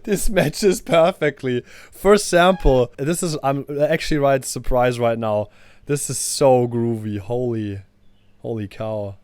This matches perfectly. First sample. I'm actually right surprised right now. This is so groovy. Holy cow.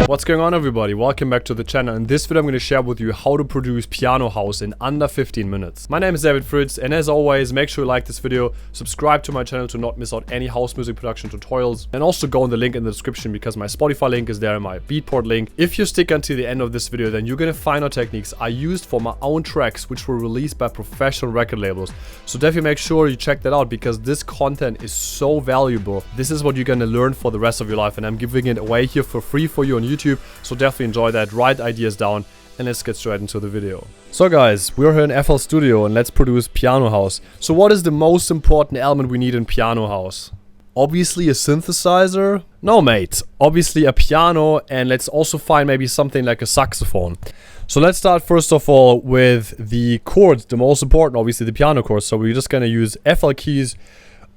What's going on, everybody? Welcome back to the channel. In this video I'm going to share with you how to produce piano house in under 15 minutes. My name is David Fritz, and as always, make sure you like this video, subscribe to my channel to not miss out any house music production tutorials, and also go on the link in the description because my Spotify link is there and my BEATPORT link. If you stick until the end of this video, then you're going to find out techniques I used for my own tracks which were released by professional record labels. So definitely make sure you check that out because this content is so valuable. This is what you're going to learn for the rest of your life, and I'm giving it away here for free for you on YouTube. So definitely enjoy that, write ideas down, and let's get straight into the video. So guys, we're here in FL Studio and let's produce piano house. So what is the most important element we need in piano house? Obviously a synthesizer? No mate, obviously a piano, and let's also find maybe something like a saxophone. So let's start first of all with the chords, the most important, obviously the piano chords. So we're just gonna use FL keys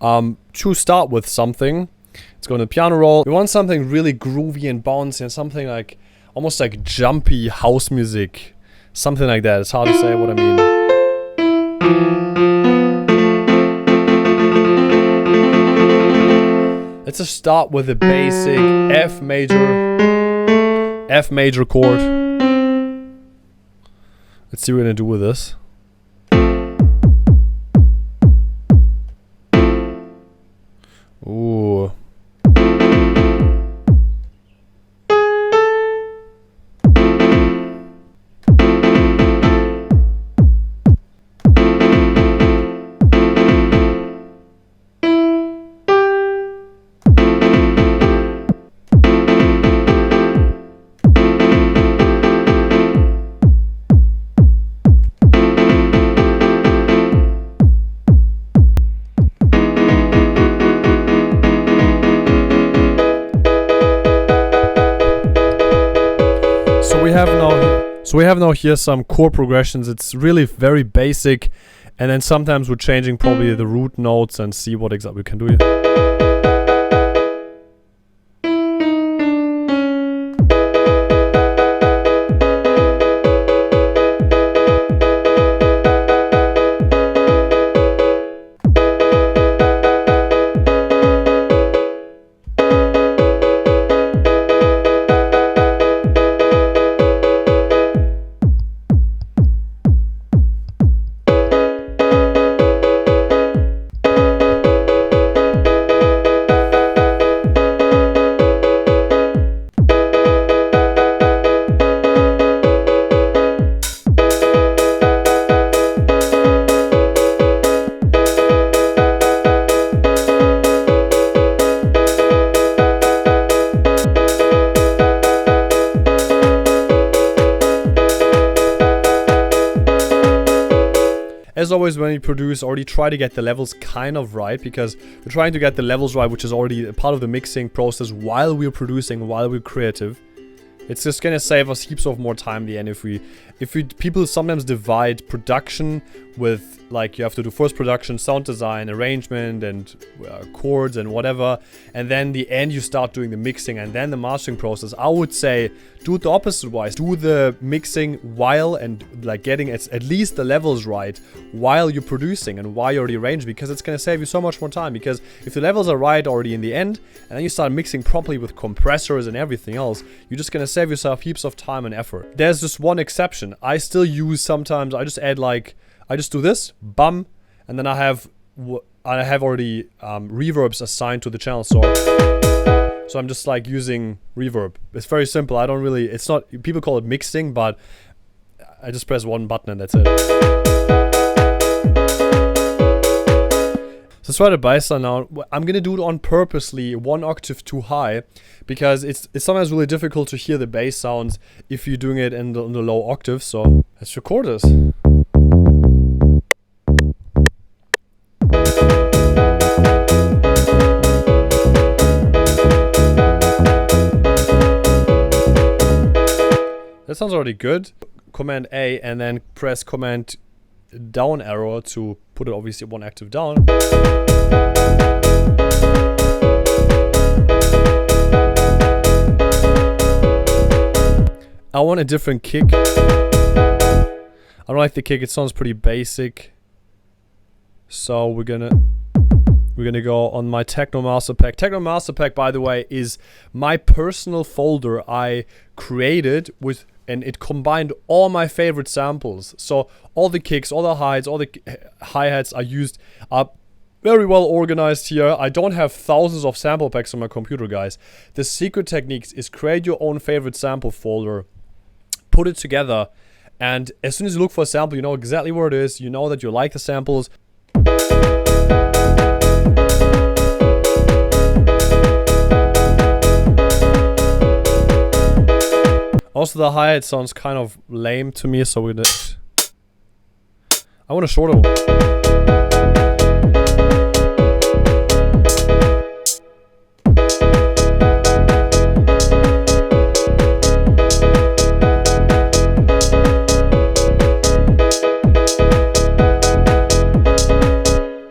to start with something. Let's go to the piano roll. We want something really groovy and bouncy and something like almost like jumpy house music. Something like that. It's hard to say what I mean. Let's just start with the basic F major chord. Let's see what we're gonna do with this. Ooh. So we have now here some chord progressions. It's really very basic, and then sometimes we're changing probably the root notes and see what exactly we can do here. As always, when you produce, already try to get the levels kind of right, because we're trying to get the levels right, which is already a part of the mixing process while we're producing, while we're creative. It's just gonna save us heaps of more time in the end if we people sometimes divide production with, like, you have to do first production, sound design, arrangement, and chords and whatever, and then the end you start doing the mixing and then the mastering process. I would say do it the opposite wise. Do the mixing while and like getting at least the levels right while you're producing and while you're already arranging, because it's gonna save you so much more time. Because if the levels are right already in the end and then you start mixing properly with compressors and everything else, you're just gonna save yourself heaps of time and effort. There's just one exception. I still use sometimes, I just add like, I just do this, bum, and then I have already reverbs assigned to the channel, so I'm just like using reverb. It's very simple. I don't really, it's not, people call it mixing, but I just press one button and that's it. So let's try the bass line now. I'm gonna do it on purposely 1 octave too high, because it's sometimes really difficult to hear the bass sounds if you're doing it in the low octave. So let's record this. That sounds already good. Command A and then press Command down arrow to put it obviously 1 octave down. I want a different kick. I don't like the kick, it sounds pretty basic. So we're gonna go on my Techno Master Pack. Techno Master Pack, by the way, is my personal folder I created with, and it combined all my favorite samples. So all the kicks, all the highs, all the hi-hats are used, are very well organized here. I don't have thousands of sample packs on my computer, guys. The secret technique is create your own favorite sample folder, put it together, and as soon as you look for a sample, you know exactly where it is, you know that you like the samples. Also, the hi-hat sounds kind of lame to me, so I want a shorter one.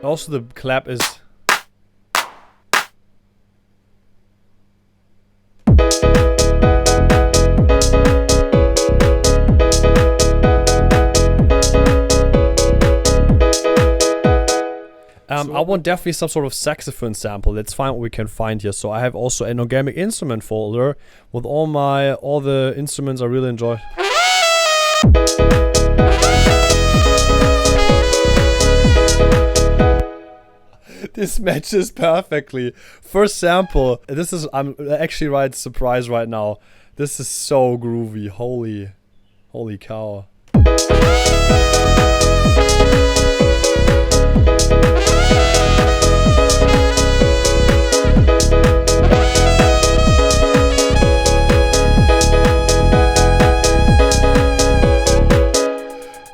Also, the clap is... I want definitely some sort of saxophone sample. Let's find what we can find here. So I have also an organic instrument folder with all the instruments I really enjoy. This matches perfectly. First sample. I'm actually right surprised right now. This is so groovy. Holy cow.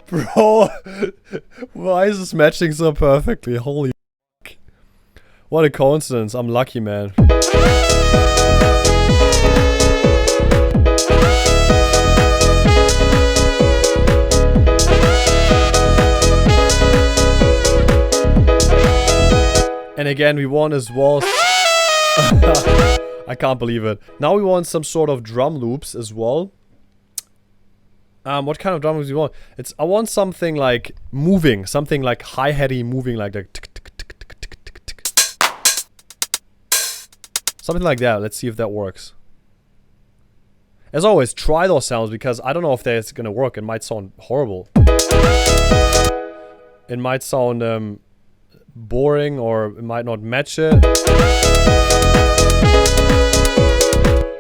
Bro, why is this matching so perfectly? Holy fuck. What a coincidence. I'm lucky, man. And again, we want as well... I can't believe it. Now we want some sort of drum loops as well. What kind of drum loops do you want? I want something like moving, something like hi-hatty moving, like that. Something like that. Let's see if that works. As always, try those sounds because I don't know if that's gonna work. It might sound horrible. It might sound boring, or it might not match it.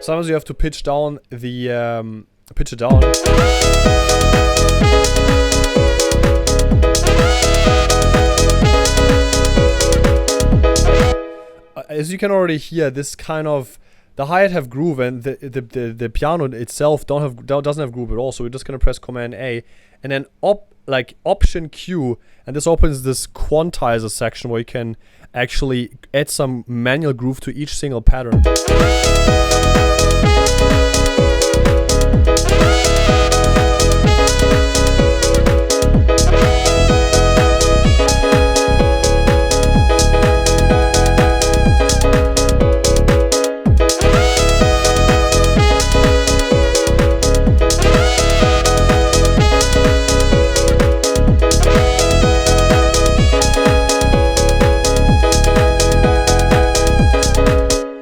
Sometimes you have to pitch down the pitch it down. As you can already hear, this kind of the hi-hat have groove, and the piano itself doesn't have groove at all. So we're just gonna press Command A and then Option Q, and this opens this quantizer section where you can actually add some manual groove to each single pattern.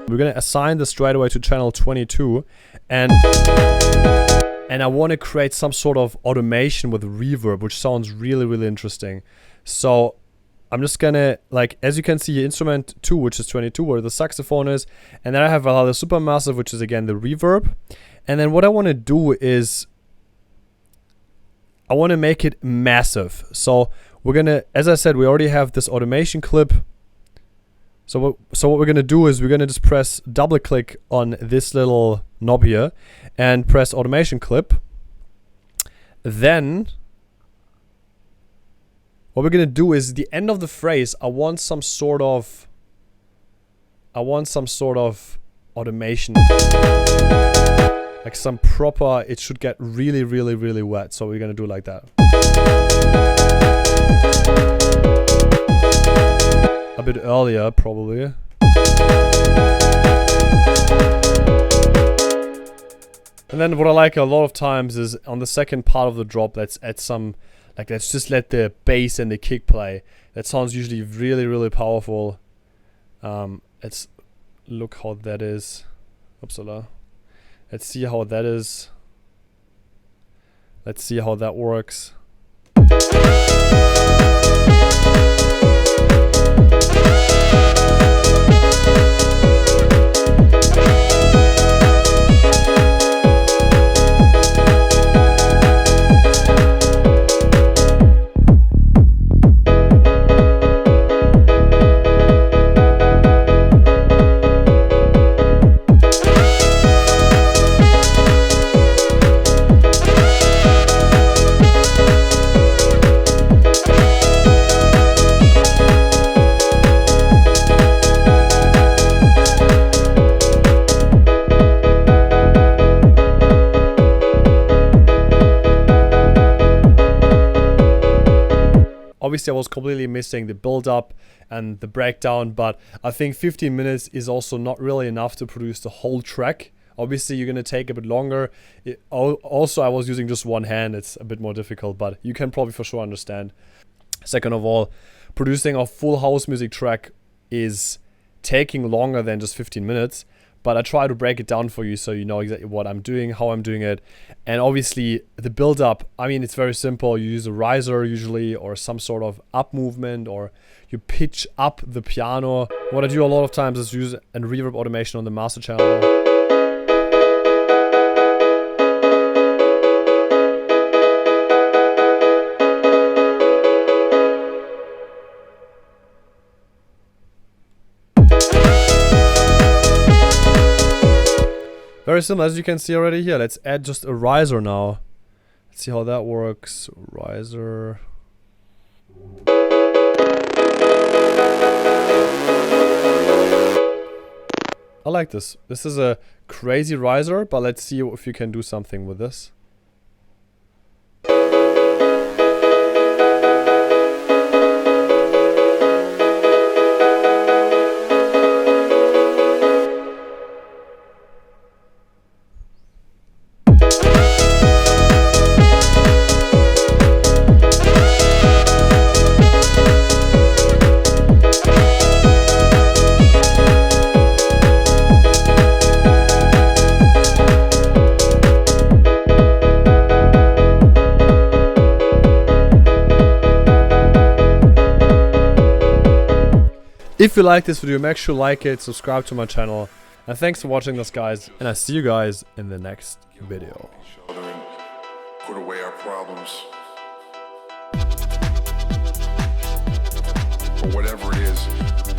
We're gonna assign this right away to channel 22, and I want to create some sort of automation with reverb, which sounds really interesting. So I'm just gonna, like, as you can see, instrument 2, which is 22, where the saxophone is, and then I have the supermassive, which is again the reverb. And then what I want to do is I want to make it massive. So we're gonna, as I said, we already have this automation clip. So what we're gonna do is we're gonna just press double click on this little knob here and press automation clip. Then what we're gonna do is the end of the phrase, I want some sort of automation. Like some proper, it should get really wet. So we're gonna do it like that. A bit earlier, probably. And then what I like a lot of times is on the second part of the drop, let's add some, like let's just let the bass and the kick play. That sounds usually really, really powerful. Let's look how that is. Upsala. Let's see how that is. Let's see how that works. Obviously, I was completely missing the build-up and the breakdown, but I think 15 minutes is also not really enough to produce the whole track. Obviously, you're going to take a bit longer. Also, I was using just one hand. It's a bit more difficult, but you can probably for sure understand. Second of all, producing a full house music track is taking longer than just 15 minutes. But I try to break it down for you so you know exactly what I'm doing, how I'm doing it. And obviously the build up, I mean, it's very simple. You use a riser usually, or some sort of up movement, or you pitch up the piano. What I do a lot of times is use a reverb automation on the master channel. Very similar, as you can see already here. Let's add just a riser now. Let's see how that works. Riser. I like this. This is a crazy riser, but let's see if you can do something with this. If you like this video, make sure to like it, subscribe to my channel, and thanks for watching this, guys, and I see you guys in the next video. Put away our problems, or whatever it is.